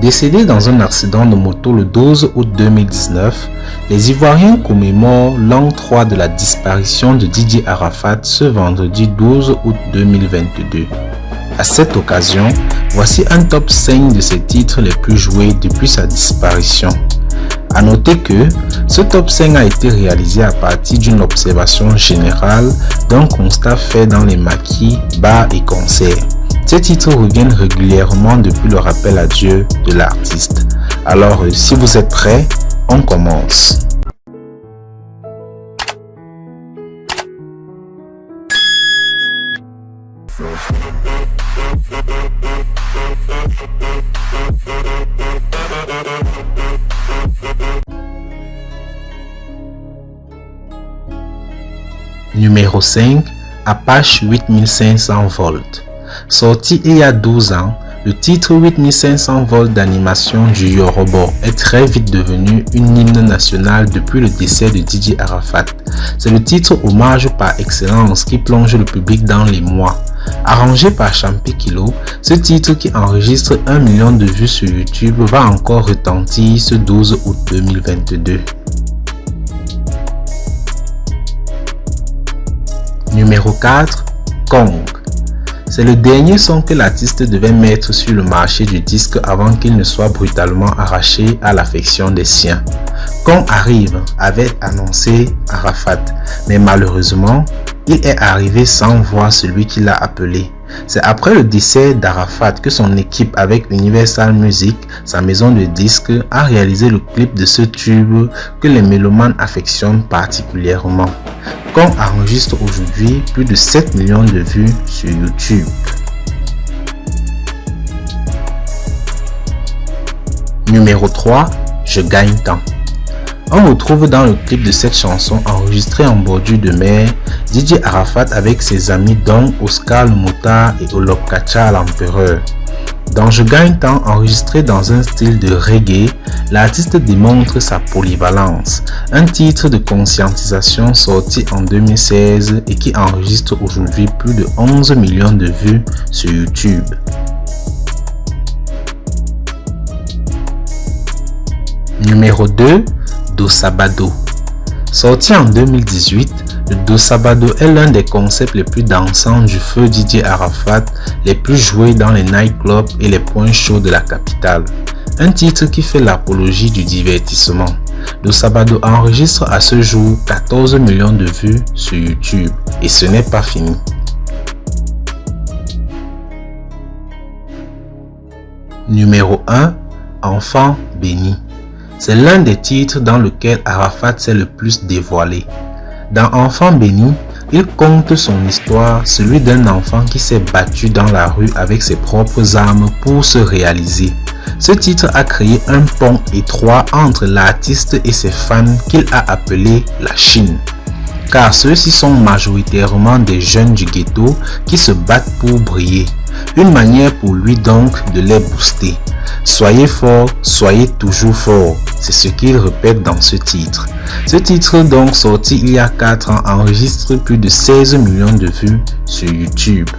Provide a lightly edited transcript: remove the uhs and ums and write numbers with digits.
Décédé dans un accident de moto le 12 août 2019, les Ivoiriens commémorent l'an 3 de la disparition de Didier Arafat ce vendredi 12 août 2022. À cette occasion, voici un top 5 de ses titres les plus joués depuis sa disparition. A noter que ce top 5 a été réalisé à partir d'une observation générale d'un constat fait dans les maquis, bars et concerts. Ces titres reviennent régulièrement depuis le rappel à Dieu de l'artiste. Alors, si vous êtes prêts, on commence. Numéro 5, Apache 8500 volts. Sorti il y a 12 ans, le titre 8500 volts d'animation du Yoruba est très vite devenu une hymne nationale depuis le décès de Didier Arafat. C'est le titre hommage par excellence qui plonge le public dans l'émoi. Arrangé par Champi Kilo, ce titre qui enregistre 1 million de vues sur YouTube va encore retentir ce 12 août 2022. Numéro 4, Kong. C'est le dernier son que l'artiste devait mettre sur le marché du disque avant qu'il ne soit brutalement arraché à l'affection des siens. Kong arrive, avait annoncé Arafat, mais malheureusement, il est arrivé sans voir celui qui l'a appelé. C'est après le décès d'Arafat que son équipe avec Universal Music, sa maison de disques, a réalisé le clip de ce tube que les mélomanes affectionnent particulièrement. Kong enregistre aujourd'hui plus de 7 millions de vues sur YouTube. Numéro 3, Je gagne temps. On retrouve dans le clip de cette chanson enregistrée en bordure de mer, Didier Arafat avec ses amis Don, Oscar le motard et Olokkacha l'empereur. Dans Je gagne temps, enregistré dans un style de reggae, l'artiste démontre sa polyvalence, un titre de conscientisation sorti en 2016 et qui enregistre aujourd'hui plus de 11 millions de vues sur YouTube. Numéro 2, Dosabado. Sorti en 2018, le Dosabado est l'un des concepts les plus dansants du feu Didier Arafat, les plus joués dans les nightclubs et les points chauds de la capitale. Un titre qui fait l'apologie du divertissement. Dosabado enregistre à ce jour 14 millions de vues sur YouTube et ce n'est pas fini. Numéro 1, Enfant béni. C'est l'un des titres dans lequel Arafat s'est le plus dévoilé. Dans Enfant béni, il conte son histoire, celui d'un enfant qui s'est battu dans la rue avec ses propres armes pour se réaliser. Ce titre a créé un pont étroit entre l'artiste et ses fans qu'il a appelé la Chine. Car ceux-ci sont majoritairement des jeunes du ghetto qui se battent pour briller. Une manière pour lui donc de les booster. Soyez forts, soyez toujours forts. C'est ce qu'il répète dans ce titre. Ce titre donc sorti il y a 4 ans enregistre plus de 16 millions de vues sur YouTube.